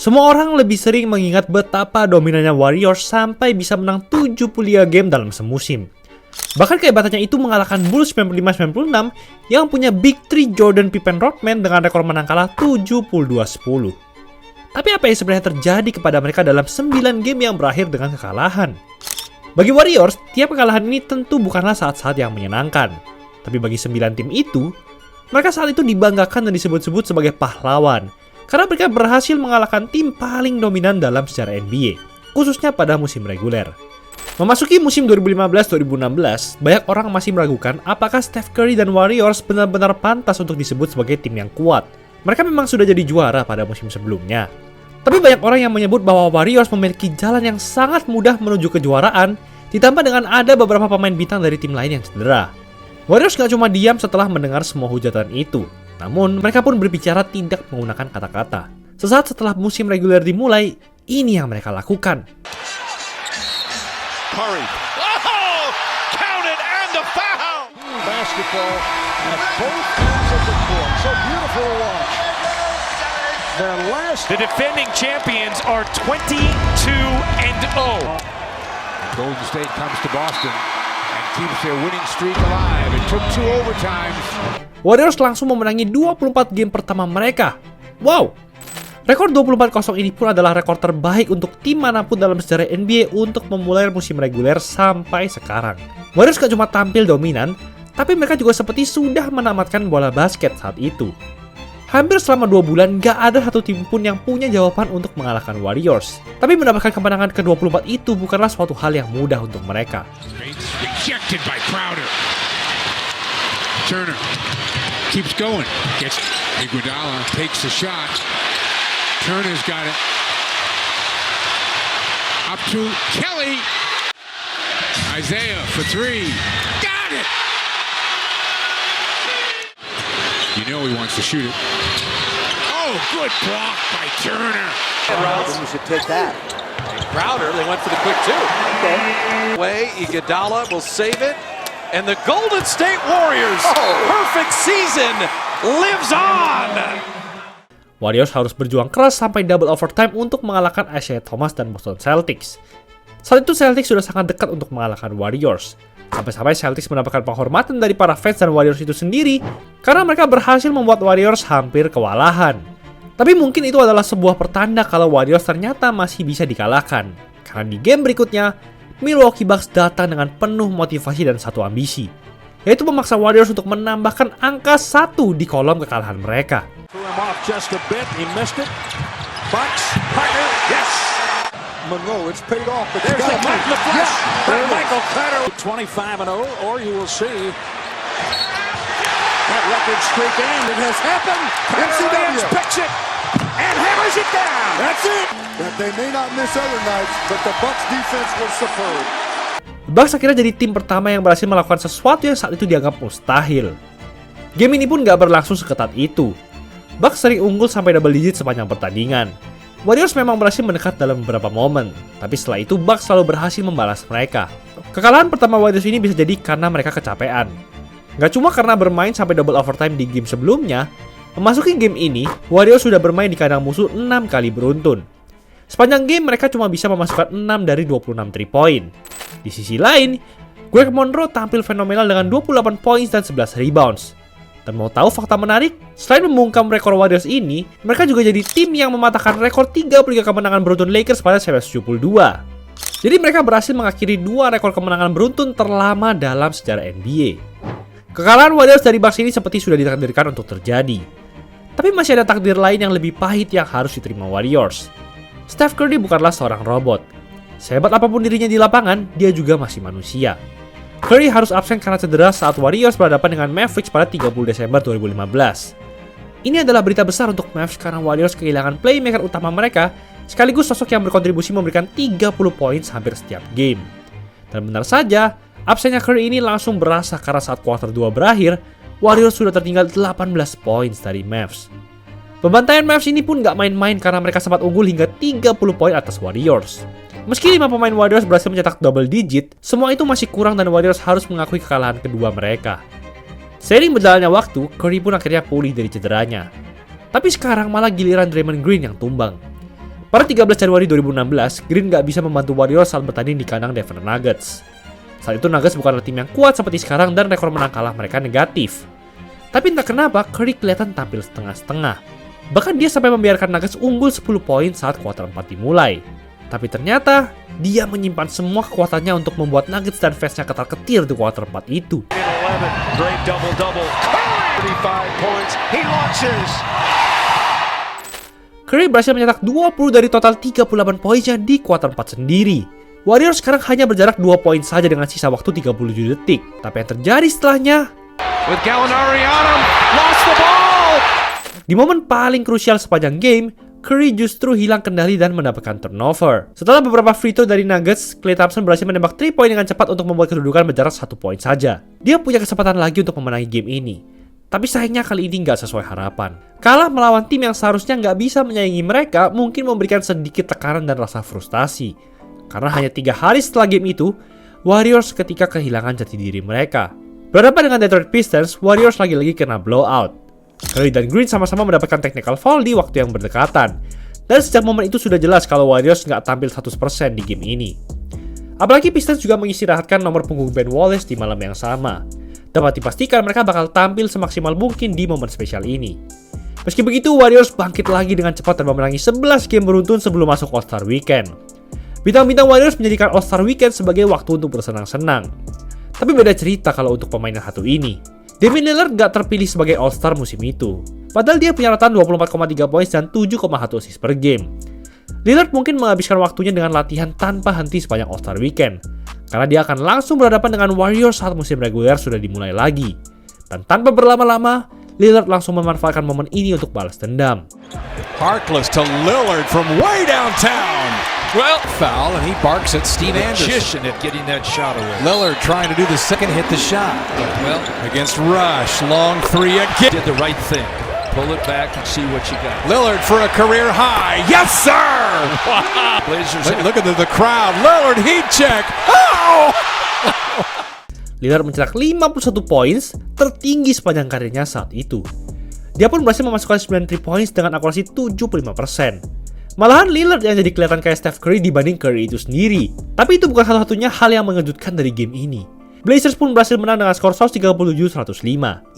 Semua orang lebih sering mengingat betapa dominannya Warriors sampai bisa menang 73 game dalam semusim. Bahkan kehebatannya itu mengalahkan Bulls 95-96 yang punya Big Three Jordan, Pippen, Rodman dengan rekor menang kalah 72-10. Tapi apa yang sebenarnya terjadi kepada mereka dalam 9 game yang berakhir dengan kekalahan? Bagi Warriors, tiap kekalahan ini tentu bukanlah saat-saat yang menyenangkan. Tapi bagi 9 tim itu, mereka saat itu dibanggakan dan disebut-sebut sebagai pahlawan. Karena mereka berhasil mengalahkan tim paling dominan dalam sejarah NBA, khususnya pada musim reguler. Memasuki musim 2015-2016, banyak orang masih meragukan apakah Steph Curry dan Warriors benar-benar pantas untuk disebut sebagai tim yang kuat. Mereka memang sudah jadi juara pada musim sebelumnya. Tapi banyak orang yang menyebut bahwa Warriors memiliki jalan yang sangat mudah menuju kejuaraan, ditambah dengan ada beberapa pemain bintang dari tim lain yang cedera. Warriors gak cuma diam setelah mendengar semua hujatan itu, namun mereka pun berbicara tidak menggunakan kata-kata. Sesaat setelah musim reguler dimulai, ini yang mereka lakukan. Curry. Oh! Count it and the foul! Basketball at both ends of the court. So beautiful to watch. The defending champions are 22-0. Golden State comes to Boston and keeps their winning streak alive. It took 2 overtimes. Warriors langsung memenangi 24 game pertama mereka. Wow! Rekor 24-0 ini pun adalah rekor terbaik untuk tim manapun dalam sejarah NBA untuk memulai musim reguler sampai sekarang. Warriors gak cuma tampil dominan, tapi mereka juga seperti sudah menamatkan bola basket saat itu. Hampir selama 2 bulan gak ada satu tim pun yang punya jawaban untuk mengalahkan Warriors. Tapi mendapatkan kemenangan ke-24 itu bukanlah suatu hal yang mudah untuk mereka. Rejected by Crowder. Turner keeps going. Gets Iguodala, takes the shot. Turner's got it. Up to Kelly. Isaiah for 3. Got it! You know he wants to shoot it. Oh, good block by Turner. You should take that. Crowder, they went for the quick two. Okay. Way, Iguodala will save it. And the Golden State Warriors, perfect season, lives on. Warriors harus berjuang keras sampai double overtime untuk mengalahkan Isaiah Thomas dan Boston Celtics. Saat itu Celtics sudah sangat dekat untuk mengalahkan Warriors. Sampai-sampai Celtics mendapatkan penghormatan dari para fans dan Warriors itu sendiri karena mereka berhasil membuat Warriors hampir kewalahan. Tapi mungkin itu adalah sebuah pertanda kalau Warriors ternyata masih bisa dikalahkan. Karena di game berikutnya, Milwaukee Bucks datang dengan penuh motivasi dan satu ambisi, yaitu memaksa Warriors untuk menambahkan angka 1 di kolom kekalahan mereka. Threw him off just a bit. He missed it. Bucks, Carter, yes. Monroe, it's paid off. But There's the Mike in the flush. There it is. Michael Carter, 25-0, or you will see that record streak end. It has happened. Carter Williams picks it and hammers it down. That's it. That they may not miss other nights, but the Bucks defense was superb. Bucks akhirnya jadi tim pertama yang berhasil melakukan sesuatu yang saat itu dianggap mustahil. Game ini pun gak berlangsung seketat itu. Bucks sering unggul sampai double digit sepanjang pertandingan. Warriors memang berhasil mendekat dalam beberapa momen, tapi setelah itu Bucks selalu berhasil membalas mereka. Kekalahan pertama Warriors ini bisa jadi karena mereka kecapean. Gak cuma karena bermain sampai double overtime di game sebelumnya, memasuki game ini, Warriors sudah bermain di kandang musuh 6 kali beruntun. Sepanjang game mereka cuma bisa memasukkan 6 dari 26 3 point. Di sisi lain, Greg Monroe tampil fenomenal dengan 28 points dan 11 rebounds. Dan mau tahu fakta menarik? Selain membungkam rekor Warriors ini, mereka juga jadi tim yang mematahkan rekor 33 kemenangan beruntun Lakers pada 1972. Jadi mereka berhasil mengakhiri 2 rekor kemenangan beruntun terlama dalam sejarah NBA. Kekalahan Warriors dari Bucks ini seperti sudah ditakdirkan untuk terjadi. Tapi masih ada takdir lain yang lebih pahit yang harus diterima Warriors. Steph Curry bukanlah seorang robot. Sehebat apapun dirinya di lapangan, dia juga masih manusia. Curry harus absen karena cedera saat Warriors berhadapan dengan Mavericks pada 30 Desember 2015. Ini adalah berita besar untuk Mavs karena Warriors kehilangan playmaker utama mereka, sekaligus sosok yang berkontribusi memberikan 30 poin hampir setiap game. Dan benar saja, absennya Curry ini langsung berasa karena saat kuarter 2 berakhir, Warriors sudah tertinggal 18 poin dari Mavs. Pembantaian Mavs ini pun gak main-main karena mereka sempat unggul hingga 30 poin atas Warriors. Meski 5 pemain Warriors berhasil mencetak double digit, semua itu masih kurang dan Warriors harus mengakui kekalahan kedua mereka. Seiring berjalannya waktu, Curry pun akhirnya pulih dari cederanya. Tapi sekarang malah giliran Draymond Green yang tumbang. Pada 13 Januari 2016, Green nggak bisa membantu Warriors saat bertanding di kandang Denver Nuggets. Saat itu Nuggets bukanlah tim yang kuat seperti sekarang dan rekor menang kalah mereka negatif. Tapi entah kenapa Curry kelihatan tampil setengah-setengah. Bahkan dia sampai membiarkan Nuggets unggul 10 poin saat kuarter 4 dimulai. Tapi ternyata dia menyimpan semua kekuatannya untuk membuat Nuggets dan fansnya ketar-ketir di kuarter 4 itu. Great double-double. 35 points. He launches. Curry berhasil mencetak 20 dari total 38 poinnya di kuarter 4 sendiri. Warriors sekarang hanya berjarak 2 poin saja dengan sisa waktu 37 detik. Tapi yang terjadi setelahnya, With Gallinari on him. Lost the ball. di momen paling krusial sepanjang game, Curry justru hilang kendali dan mendapatkan turnover. Setelah beberapa free throw dari Nuggets, Klay Thompson berhasil menembak 3 poin dengan cepat untuk membuat kedudukan berjarak 1 poin saja. Dia punya kesempatan lagi untuk memenangi game ini. Tapi sayangnya kali ini nggak sesuai harapan. Kalah melawan tim yang seharusnya nggak bisa menyaingi mereka mungkin memberikan sedikit tekanan dan rasa frustasi. Karena hanya 3 hari setelah game itu, Warriors ketika kehilangan jati diri mereka. Berhadapan dengan Detroit Pistons, Warriors lagi-lagi kena blowout. Curry dan Green sama-sama mendapatkan technical foul di waktu yang berdekatan. Dan sejak momen itu sudah jelas kalau Warriors nggak tampil 100% di game ini. Apalagi Pistons juga mengistirahatkan nomor punggung Ben Wallace di malam yang sama. Dapat dipastikan mereka bakal tampil semaksimal mungkin di momen spesial ini. Meski begitu, Warriors bangkit lagi dengan cepat dan memenangi 11 game beruntun sebelum masuk All-Star Weekend. Bintang-bintang Warriors menjadikan All-Star Weekend sebagai waktu untuk bersenang-senang. Tapi beda cerita kalau untuk pemain yang satu ini. Damian Lillard gak terpilih sebagai All-Star musim itu. Padahal dia punya rata 24,3 poin dan 7,1 assist per game. Lillard mungkin menghabiskan waktunya dengan latihan tanpa henti sepanjang All-Star Weekend. Karena dia akan langsung berhadapan dengan Warriors saat musim reguler sudah dimulai lagi. Dan tanpa berlama-lama, Lillard langsung memanfaatkan momen ini untuk balas dendam. Harkless to Lillard from way downtown. Well, Foul, and he barks at Steve Anderson. magician at getting that shot away. Lillard trying to do the second, hit the shot. Well, Against Rush, long three again. did the right thing. Pull it back and see what you got. Lillard for a career high. Yes, sir! Blazers. Look at the crowd. Lillard, heat check. Oh! Lillard mencetak 51 poin, tertinggi sepanjang karirnya saat itu. Dia pun berhasil memasukkan 9 3 points dengan akurasi 75%. Malahan Lillard yang jadi kelihatan kayak Steph Curry dibanding Curry itu sendiri. Tapi itu bukan satu-satunya hal yang mengejutkan dari game ini. Blazers pun berhasil menang dengan skor 137-105.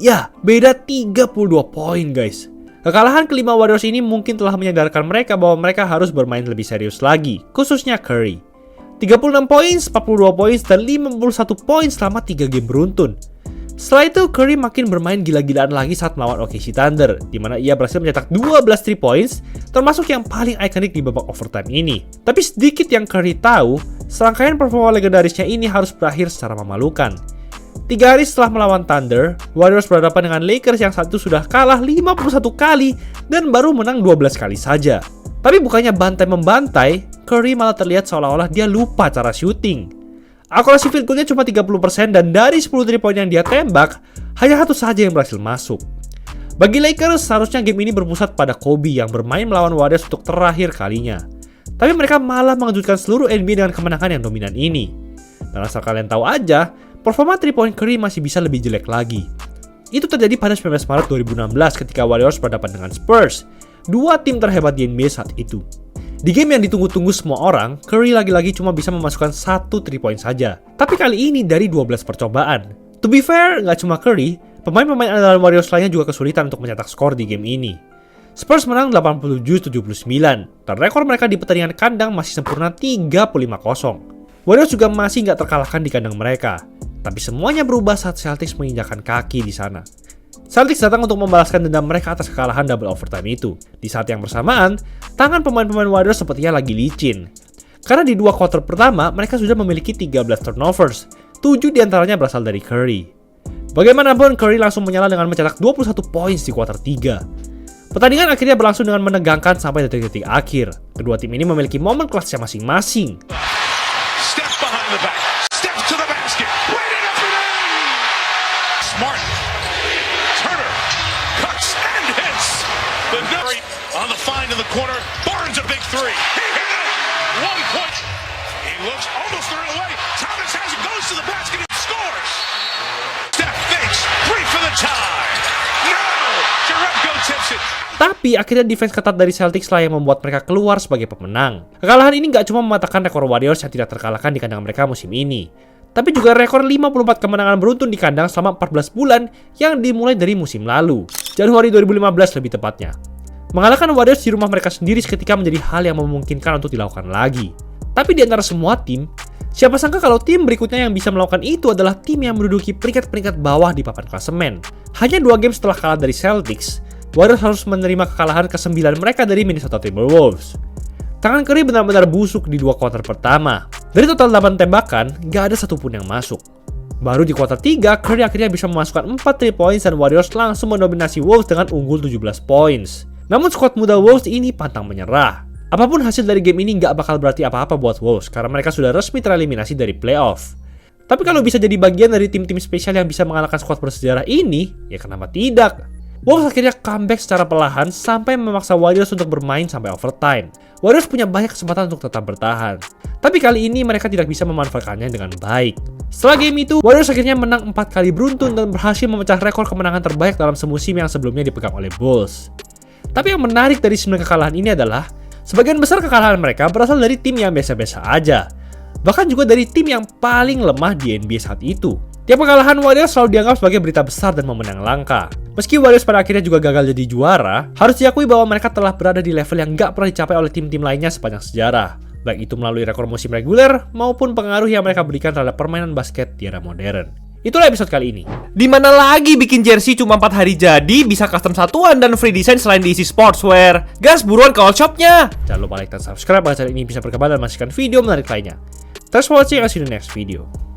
Ya, beda 32 poin guys. Kekalahan kelima Warriors ini mungkin telah menyadarkan mereka bahwa mereka harus bermain lebih serius lagi, khususnya Curry. 36 poin, 42 poin, dan 51 poin selama 3 game beruntun. Setelah itu, Curry makin bermain gila-gilaan lagi saat melawan OKC Thunder, di mana ia berhasil mencetak 12 3 points, termasuk yang paling ikonik di babak overtime ini. Tapi sedikit yang Curry tahu, serangkaian performa legendarisnya ini harus berakhir secara memalukan. 3 hari setelah melawan Thunder, Warriors berhadapan dengan Lakers yang saat itu sudah kalah 51 kali dan baru menang 12 kali saja. Tapi bukannya bantai-membantai, Curry malah terlihat seolah-olah dia lupa cara shooting. Akurasi field goal-nya cuma 30% dan dari 10 3 point yang dia tembak, hanya satu saja yang berhasil masuk. Bagi Lakers, seharusnya game ini berpusat pada Kobe yang bermain melawan Warriors untuk terakhir kalinya. Tapi mereka malah mengejutkan seluruh NBA dengan kemenangan yang dominan ini. Dan asal kalian tahu aja, performa 3 point Curry masih bisa lebih jelek lagi. Itu terjadi pada 19 Maret 2016 ketika Warriors berhadapan dengan Spurs, dua tim terhebat di NBA saat itu. Di game yang ditunggu-tunggu semua orang, Curry lagi-lagi cuma bisa memasukkan 1 3 point saja. Tapi kali ini dari 12 percobaan. To be fair, nggak cuma Curry, pemain-pemain andalan Warriors lainnya juga kesulitan untuk mencetak skor di game ini. Spurs menang 87-79, dan rekor mereka di pertandingan kandang masih sempurna 35-0. Warriors juga masih nggak terkalahkan di kandang mereka. Tapi semuanya berubah saat Celtics menginjakkan kaki di sana. Celtics datang untuk membalaskan dendam mereka atas kekalahan double overtime itu. Di saat yang bersamaan, tangan pemain-pemain Warriors sepertinya lagi licin. Karena di 2 quarter pertama, mereka sudah memiliki 13 turnovers. 7 diantaranya berasal dari Curry. Bagaimanapun, Curry langsung menyala dengan mencetak 21 poin di quarter 3. Pertandingan akhirnya berlangsung dengan menegangkan sampai detik-detik akhir. Kedua tim ini memiliki momen kelasnya masing-masing. Step behind the back. Steps to the basket. Right it up and in. Smart. Turner. Cuts and hits. The Nugget on the find in the corner. Barnes a big three. He hit it. 1 point. He looks almost threw it away. Thomas has it. Goes to the basket and scores. Steph fakes. 3 for the tie. No. Jerebko tips it. Tapi akhirnya defense ketat dari Celtics lah yang membuat mereka keluar sebagai pemenang. Kekalahan ini gak cuma mematahkan rekor Warriors yang tidak terkalahkan di kandang mereka musim ini, tapi juga rekor 54 kemenangan beruntun di kandang selama 14 bulan yang dimulai dari musim lalu, Januari 2015 lebih tepatnya. Mengalahkan Warriors di rumah mereka sendiri seketika menjadi hal yang memungkinkan untuk dilakukan lagi. Tapi di antara semua tim, siapa sangka kalau tim berikutnya yang bisa melakukan itu adalah tim yang menduduki peringkat-peringkat bawah di papan klasemen. Hanya 2 game setelah kalah dari Celtics, Warriors harus menerima kekalahan ke-9 mereka dari Minnesota Timberwolves. Tangan Curry benar-benar busuk di 2 kuarter pertama. Dari total 8 tembakan, gak ada satupun yang masuk. Baru di kuarter 3, Curry akhirnya bisa memasukkan 4 3 points dan Warriors langsung mendominasi Wolves dengan unggul 17 points. Namun skuad muda Wolves ini pantang menyerah. Apapun hasil dari game ini gak bakal berarti apa-apa buat Wolves karena mereka sudah resmi tereliminasi dari playoff. Tapi kalau bisa jadi bagian dari tim-tim spesial yang bisa mengalahkan skuad bersejarah ini, ya kenapa tidak? Wolves akhirnya comeback secara perlahan sampai memaksa Warriors untuk bermain sampai overtime. Warriors punya banyak kesempatan untuk tetap bertahan. Tapi kali ini mereka tidak bisa memanfaatkannya dengan baik. Setelah game itu, Warriors akhirnya menang 4 kali beruntun dan berhasil memecah rekor kemenangan terbaik dalam semusim yang sebelumnya dipegang oleh Bulls. Tapi yang menarik dari 9 kekalahan ini adalah, sebagian besar kekalahan mereka berasal dari tim yang biasa-biasa aja. Bahkan juga dari tim yang paling lemah di NBA saat itu. Tiap kekalahan Warriors selalu dianggap sebagai berita besar dan momen yang langka. Meski Warriors pada akhirnya juga gagal jadi juara, harus diakui bahwa mereka telah berada di level yang gak pernah dicapai oleh tim-tim lainnya sepanjang sejarah. Baik itu melalui rekor musim reguler, maupun pengaruh yang mereka berikan terhadap permainan basket di era modern. Itulah episode kali ini. Dimana lagi bikin jersey cuma 4 hari jadi, bisa custom satuan dan free design selain diisi sportswear. Gas, buruan ke all shopnya! Jangan lupa like dan subscribe agar channel ini bisa berkembang dan menghasilkan video menarik lainnya. Thanks for watching, I'll see you in the next video.